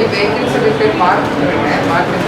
ये vehicles अभी पे पार्क है पार्क में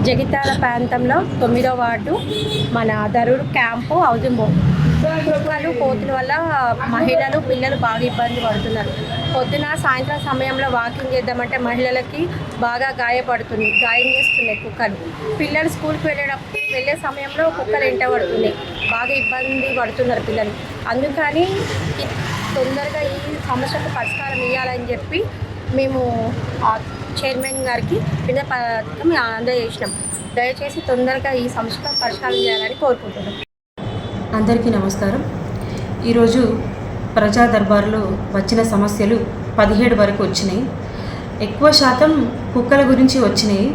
జగిత్యాల ప్రాంతంలో 9వ వార్డు మన దరూర్ క్యాంపు హౌసింగ్ బోర్డు కుక్కలు కోతుల వల్ల మహిళలు పిల్లలు బాగా ఇబ్బంది పడుతున్నారు. పొద్దున సాయంత్రం సమయంలో వాకింగ్ చేద్దామంటే మహిళలకి బాగా గాయం చేస్తున్నాయి కుక్కలు. పిల్లలు స్కూల్కి వెళ్ళే సమయంలో కుక్కలు ఎంట పడుతున్నాయి, బాగా ఇబ్బంది పడుతున్నారు పిల్లలు. అందుకని తొందరగా ఈ సమస్యకు పరిష్కారం ఇవ్వాలని చెప్పి మేము చైర్మన్ గారికి విన్నపం అందజేసినాం. దయచేసి తొందరగా ఈ సమస్యకు పరిష్కారం చేయాలని కోరుకుంటున్నాం. అందరికీ నమస్కారం. ఈరోజు ప్రజా దర్బార్లో వచ్చిన సమస్యలు 17 వరకు వచ్చినాయి. ఎక్కువ శాతం కుక్కల గురించి వచ్చినాయి.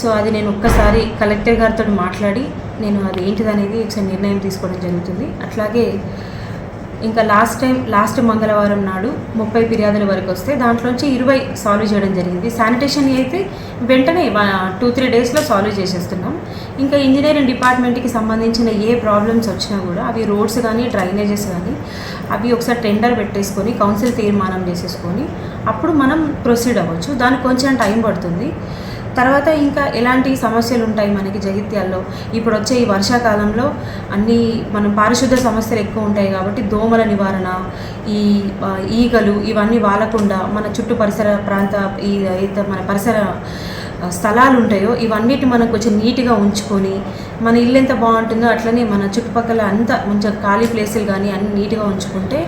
సో అది నేను ఒక్కసారి కలెక్టర్ గారితో మాట్లాడి నేను అది ఏంటిదనేది ఒకసారి నిర్ణయం తీసుకోవడం జరుగుతుంది. అట్లాగే ఇంకా లాస్ట్ మంగళవారం నాడు 30 ఫిర్యాదుల వరకు వస్తే దాంట్లోంచి 20 సాల్వ్ చేయడం జరిగింది. శానిటేషన్ అయితే వెంటనే 2-3 డేస్లో సాల్వ్ చేసేస్తున్నాం. ఇంకా ఇంజనీరింగ్ డిపార్ట్మెంట్కి సంబంధించిన ఏ ప్రాబ్లమ్స్ వచ్చినా కూడా అవి రోడ్స్ కానీ డ్రైనేజెస్ కానీ అవి ఒకసారి టెండర్ పెట్టేసుకొని కౌన్సిల్ తీర్మానం చేసేసుకొని అప్పుడు మనం ప్రొసీడ్ అవ్వచ్చు. దానికి కొంచెం టైం పడుతుంది. తర్వాత ఇంకా ఎలాంటి సమస్యలు ఉంటాయి మనకి జగిత్యాల్లో ఇప్పుడు వచ్చే ఈ వర్షాకాలంలో అన్నీ మనం పారిశుద్ధ్య సమస్యలు ఎక్కువ ఉంటాయి కాబట్టి దోమల నివారణ, ఈ ఈగలు ఇవన్నీ వాలకుండా మన చుట్టూ మన పరిసర స్థలాలు ఉంటాయో ఇవన్నిటి మనం కొంచెం నీట్గా ఉంచుకొని మన ఇల్లు ఎంత బాగుంటుందో అట్లనే మన చుట్టుపక్కల అంతా కొంచెం ఖాళీ ప్లేసులు కానీ అన్నీ నీట్గా ఉంచుకుంటే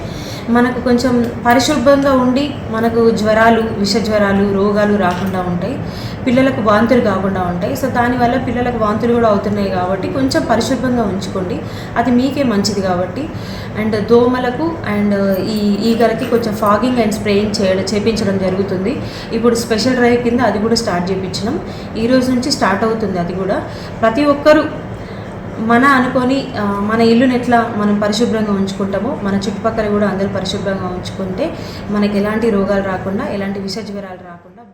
మనకు కొంచెం పరిశుభ్రంగా ఉండి మనకు జ్వరాలు, విష జ్వరాలు, రోగాలు రాకుండా ఉంటాయి. పిల్లలకు వాంతులు కాకుండా ఉంటాయి. సో దానివల్ల పిల్లలకు వాంతులు కూడా అవుతున్నాయి కాబట్టి కొంచెం పరిశుభ్రంగా ఉంచుకోండి, అది మీకే మంచిది కాబట్టి. అండ్ దోమలకు అండ్ ఈ ఈగలకి కొంచెం ఫాగింగ్ అండ్ స్ప్రేయింగ్ చేయించడం జరుగుతుంది. ఇప్పుడు స్పెషల్ డ్రైవ్ కింద అది కూడా స్టార్ట్ చేయించినాం. ఈ రోజు నుంచి స్టార్ట్ అవుతుంది. అది కూడా ప్రతి ఒక్కరూ మన అనుకొని మన ఇల్లుని ఎట్లా మనం పరిశుభ్రంగా ఉంచుకుంటామో మన చుట్టుపక్కల కూడా అందరూ పరిశుభ్రంగా ఉంచుకుంటే మనకి ఎలాంటి రోగాలు రాకుండా, ఎలాంటి విష జ్వరాలు రాకుండా